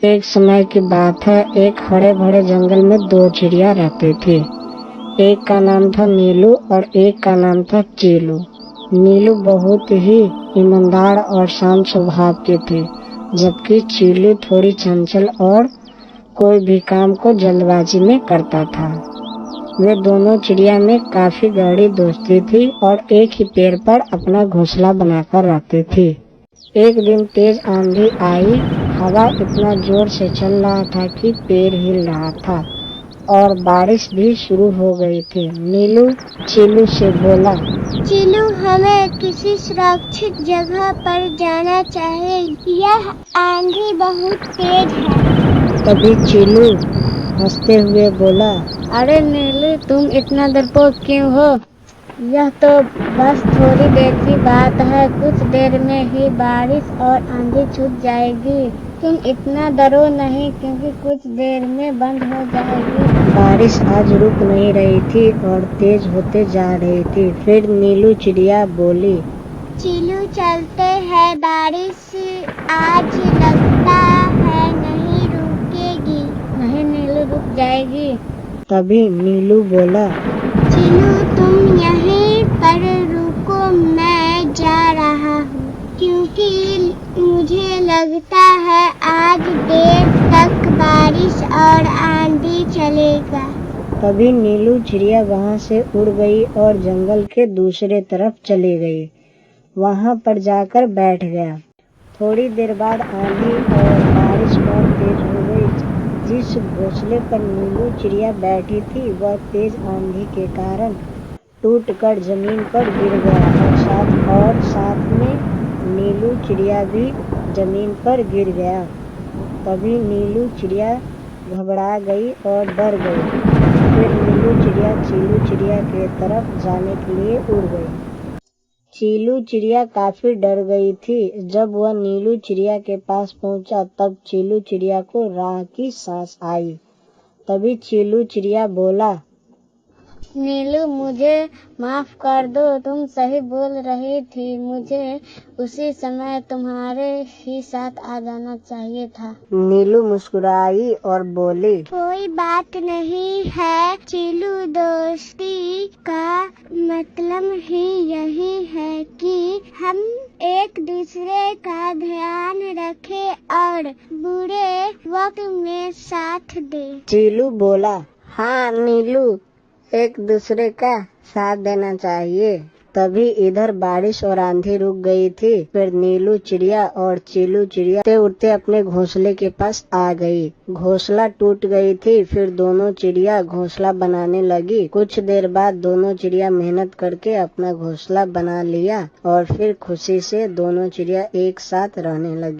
एक समय की बात है, एक हरे भरे जंगल में दो चिड़िया रहते थे। एक का नाम था नीलू और एक का नाम था चीलू। नीलू बहुत ही ईमानदार और शांत स्वभाव के थे, जबकि चीलू थोड़ी चंचल और कोई भी काम को जल्दबाजी में करता था। वे दोनों चिड़िया में काफी गहरी दोस्ती थी और एक ही पेड़ पर अपना घोंसला बनाकर रहते थे। एक दिन तेज आंधी आई। हवा इतना जोर से चल रहा था कि पेड़ हिल रहा था और बारिश भी शुरू हो गई थी। नीलू चीलू से बोला, चीलू, हमें किसी सुरक्षित जगह पर जाना चाहिए, यह आंधी बहुत तेज है। तभी चीलू हंसते हुए बोला, अरे नीलू, तुम इतना डरपोक क्यों हो? यह तो बस थोड़ी देर की बात है, कुछ देर में ही बारिश और आंधी छूट जाएगी। तुम इतना डरो नहीं, क्योंकि कुछ देर में बंद हो जाएगी। बारिश आज रुक नहीं रही थी और तेज होते जा रही थी। फिर नीलू चिड़िया बोली, चीलू, चलते हैं, बारिश आज लगता है नहीं रुकेगी। नहीं नीलू, रुक जाएगी। तभी नीलू बोला, चीलू, तुम यहीं पर रुको, मैं जा रहा हूँ, क्योंकि मुझे लगता है आज देर तक बारिश और आंधी चलेगा। तभी नीलू चिड़िया वहाँ से उड़ गई और जंगल के दूसरे तरफ चली गई। वहाँ पर जाकर बैठ गया। थोड़ी देर बाद आंधी और बारिश और तेज हो गई। जिस घोंसले पर नीलू चिड़िया बैठी थी, वह तेज आंधी के कारण टूटकर जमीन पर गिर गया और साथ में नीलू चिड़िया भी जमीन पर गिर गया। तभी नीलू चिड़िया घबरा गई और डर गई। फिर नीलू चिड़िया चीलू चिड़िया के तरफ जाने के लिए उड़ गई। चीलू चिड़िया काफी डर गई थी। जब वह नीलू चिड़िया के पास पहुंचा, तब चीलू चिड़िया को राह की सांस आई। तभी चीलू चिड़िया बोला, नीलू, मुझे माफ कर दो, तुम सही बोल रही थी, मुझे उसी समय तुम्हारे ही साथ आ जाना चाहिए था। नीलू मुस्कुराई और बोली, कोई बात नहीं है चीलू, दोस्ती का मतलब ही यही है कि हम एक दूसरे का ध्यान रखें और बुरे वक्त में साथ दें। चीलू बोला, हाँ नीलू, एक दूसरे का साथ देना चाहिए। तभी इधर बारिश और आंधी रुक गई थी। फिर नीलू चिड़िया और चीलू चिड़िया उड़ते उड़ते अपने घोंसले के पास आ गई। घोंसला टूट गई थी। फिर दोनों चिड़िया घोंसला बनाने लगी। कुछ देर बाद दोनों चिड़िया मेहनत करके अपना घोंसला बना लिया और फिर खुशी से दोनों चिड़िया एक साथ रहने लगी।